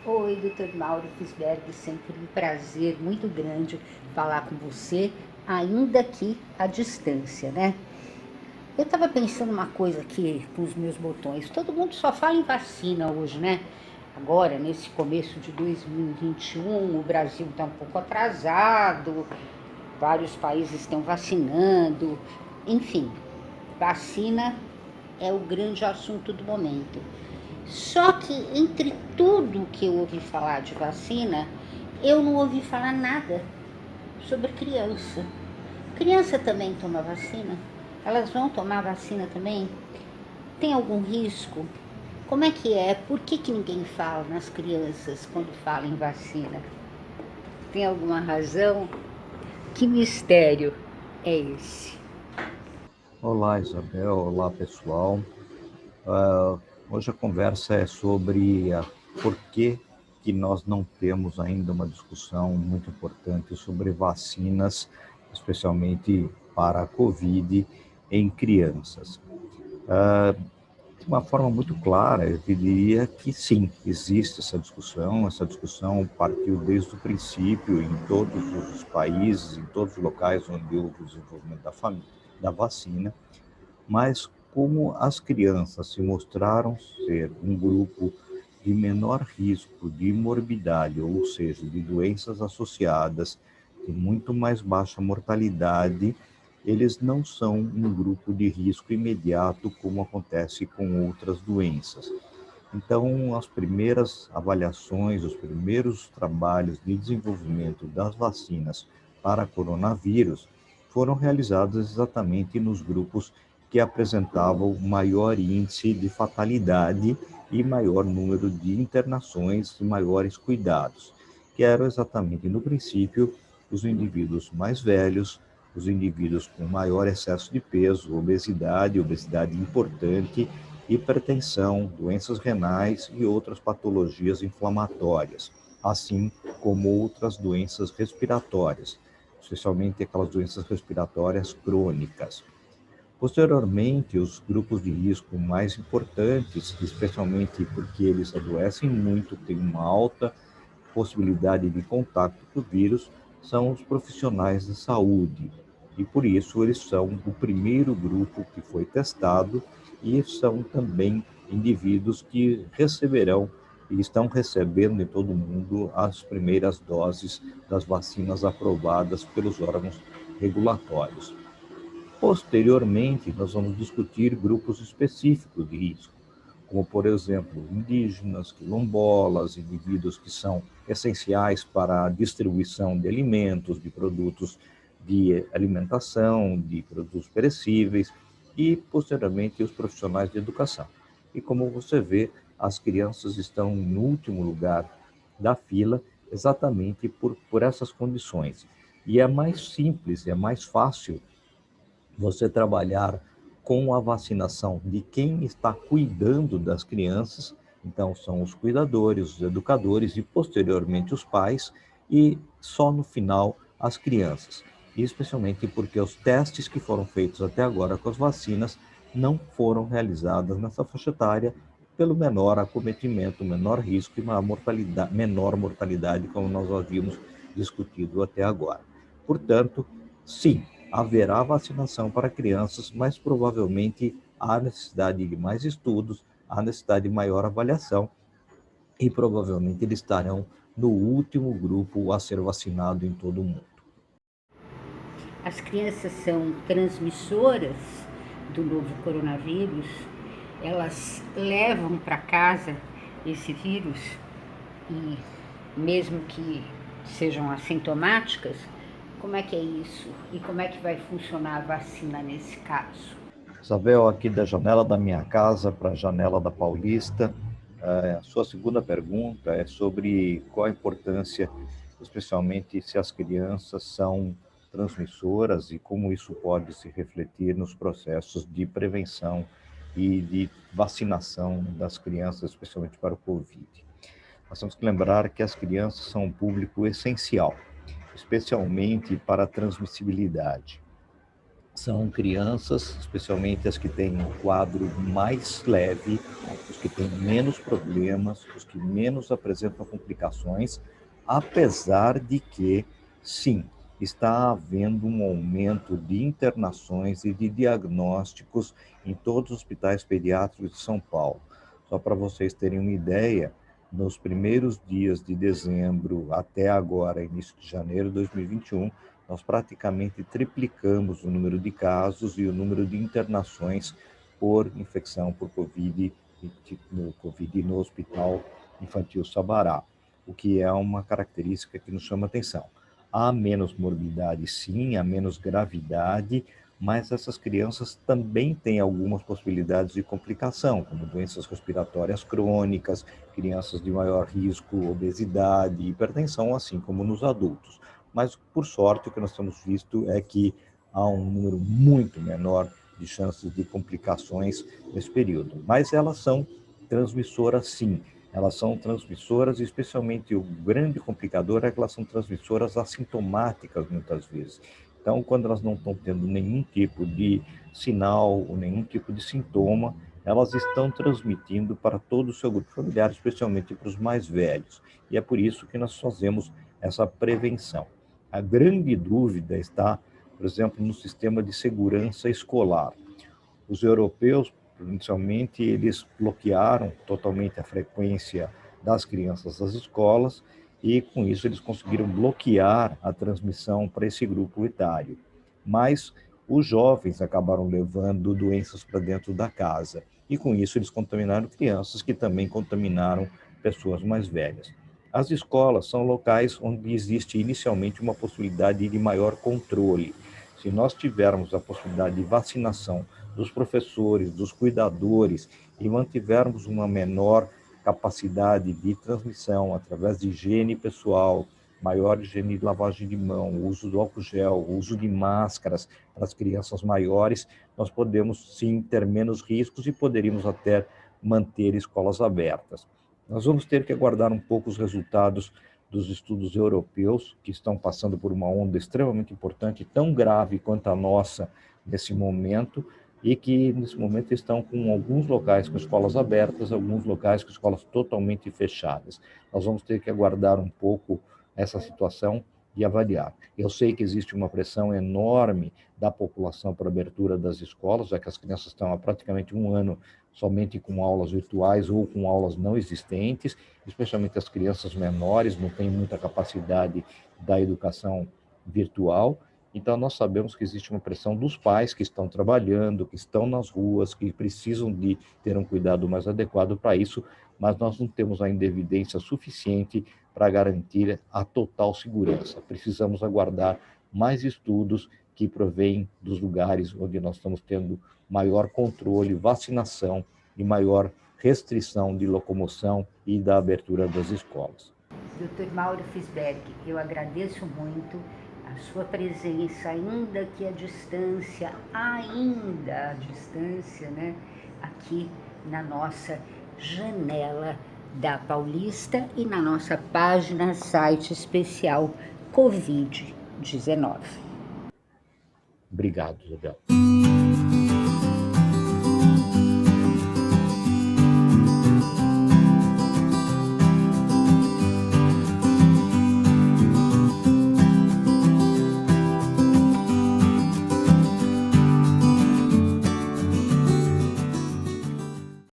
Oi, doutor Mauro Fisberg, sempre um prazer muito grande falar com você, ainda que à distância, né? Eu estava pensando uma coisa aqui com os meus botões. Todo mundo só fala em vacina hoje, né? Agora, nesse começo de 2021, o Brasil está um pouco atrasado, vários países estão vacinando, enfim, vacina é o grande assunto do momento. Só que entre tudo que eu ouvi falar de vacina, eu não ouvi falar nada sobre criança. Criança também toma vacina? Elas vão tomar vacina também? Tem algum risco? Como é que é? Por que ninguém fala nas crianças quando fala em vacina? Tem alguma razão? Que mistério é esse? Olá, Isabel. Olá, pessoal. Hoje a conversa é sobre por que nós não temos ainda uma discussão muito importante sobre vacinas, especialmente para a Covid em crianças. De uma forma muito clara, eu diria que sim, existe essa discussão. Essa discussão partiu desde o princípio em todos os países, em todos os locais onde houve o desenvolvimento da vacina. Mas como as crianças se mostraram ser um grupo de menor risco de morbidade, ou seja, de doenças associadas, de muito mais baixa mortalidade, eles não são um grupo de risco imediato como acontece com outras doenças. Então, as primeiras avaliações, os primeiros trabalhos de desenvolvimento das vacinas para coronavírus foram realizados exatamente nos grupos que apresentavam maior índice de fatalidade e maior número de internações e maiores cuidados, que eram exatamente, no princípio, os indivíduos mais velhos, os indivíduos com maior excesso de peso, obesidade importante, hipertensão, doenças renais e outras patologias inflamatórias, assim como outras doenças respiratórias, especialmente aquelas doenças respiratórias crônicas. Posteriormente, os grupos de risco mais importantes, especialmente porque eles adoecem muito, têm uma alta possibilidade de contato com o vírus, são os profissionais da saúde. E por isso eles são o primeiro grupo que foi testado e são também indivíduos que receberão e estão recebendo em todo o mundo as primeiras doses das vacinas aprovadas pelos órgãos regulatórios. Posteriormente, nós vamos discutir grupos específicos de risco, como, por exemplo, indígenas, quilombolas, indivíduos que são essenciais para a distribuição de alimentos, de produtos de alimentação, de produtos perecíveis, e, posteriormente, os profissionais de educação. E, como você vê, as crianças estão no último lugar da fila exatamente por essas condições. E é mais simples, é mais fácil você trabalhar com a vacinação de quem está cuidando das crianças, então são os cuidadores, os educadores e posteriormente os pais, e só no final as crianças. E especialmente porque os testes que foram feitos até agora com as vacinas não foram realizados nessa faixa etária pelo menor acometimento, menor risco e uma mortalidade, menor mortalidade, como nós havíamos discutido até agora. Portanto, sim, haverá vacinação para crianças, mas provavelmente há necessidade de mais estudos, há necessidade de maior avaliação e provavelmente eles estarão no último grupo a ser vacinado em todo o mundo. As crianças são transmissoras do novo coronavírus, elas levam para casa esse vírus e mesmo que sejam assintomáticas, como é que é isso? E como é que vai funcionar a vacina nesse caso? Isabel, aqui da janela da minha casa para a janela da Paulista, a sua segunda pergunta é sobre qual a importância, especialmente se as crianças são transmissoras e como isso pode se refletir nos processos de prevenção e de vacinação das crianças, especialmente para o Covid. Nós temos que lembrar que as crianças são um público essencial, especialmente para a transmissibilidade. são crianças, especialmente as que têm um quadro mais leve, os que têm menos problemas, os que menos apresentam complicações, apesar de que, sim, está havendo um aumento de internações e de diagnósticos em todos os hospitais pediátricos de São Paulo. Só para vocês terem uma ideia, nos primeiros dias de dezembro até agora, início de janeiro de 2021, nós praticamente triplicamos o número de casos e o número de internações por infecção por Covid, no Hospital Infantil Sabará, o que é uma característica que nos chama atenção. Há menos morbidade, sim, há menos gravidade, mas essas crianças também têm algumas possibilidades de complicação, como doenças respiratórias crônicas, crianças de maior risco, obesidade, hipertensão, assim como nos adultos. Mas, por sorte, o que nós temos visto é que há um número muito menor de chances de complicações nesse período. Mas elas são transmissoras, sim. Elas são transmissoras, especialmente o grande complicador é que elas são transmissoras assintomáticas, muitas vezes. Então, quando elas não estão tendo nenhum tipo de sinal ou nenhum tipo de sintoma, elas estão transmitindo para todo o seu grupo familiar, especialmente para os mais velhos. E é por isso que nós fazemos essa prevenção. A grande dúvida está, por exemplo, no sistema de segurança escolar. Os europeus, inicialmente, eles bloquearam totalmente a frequência das crianças das escolas e, com isso, eles conseguiram bloquear a transmissão para esse grupo etário. Mas os jovens acabaram levando doenças para dentro da casa e, com isso, eles contaminaram crianças que também contaminaram pessoas mais velhas. As escolas são locais onde existe inicialmente uma possibilidade de maior controle. Se nós tivermos a possibilidade de vacinação dos professores, dos cuidadores, e mantivermos uma menor capacidade de transmissão através de higiene pessoal, maior higiene de lavagem de mão, uso do álcool gel, uso de máscaras para as crianças maiores, nós podemos sim ter menos riscos e poderíamos até manter escolas abertas. Nós vamos ter que aguardar um pouco os resultados dos estudos europeus, que estão passando por uma onda extremamente importante, tão grave quanto a nossa nesse momento, e que nesse momento estão com alguns locais com escolas abertas, alguns locais com escolas totalmente fechadas. Nós vamos ter que aguardar um pouco essa situação e avaliar. Eu sei que existe uma pressão enorme da população para a abertura das escolas, já que as crianças estão há praticamente um ano somente com aulas virtuais ou com aulas não existentes, especialmente as crianças menores, não têm muita capacidade da educação virtual. Então, nós sabemos que existe uma pressão dos pais que estão trabalhando, que estão nas ruas, que precisam de ter um cuidado mais adequado para isso, mas nós não temos ainda evidência suficiente para garantir a total segurança. Precisamos aguardar mais estudos que provêm dos lugares onde nós estamos tendo maior controle, vacinação e maior restrição de locomoção e da abertura das escolas. Dr. Mauro Fisberg, eu agradeço muito a sua presença, ainda que à distância, né, aqui na nossa janela da Paulista e na nossa página, site especial Covid-19. Obrigado, Isabel.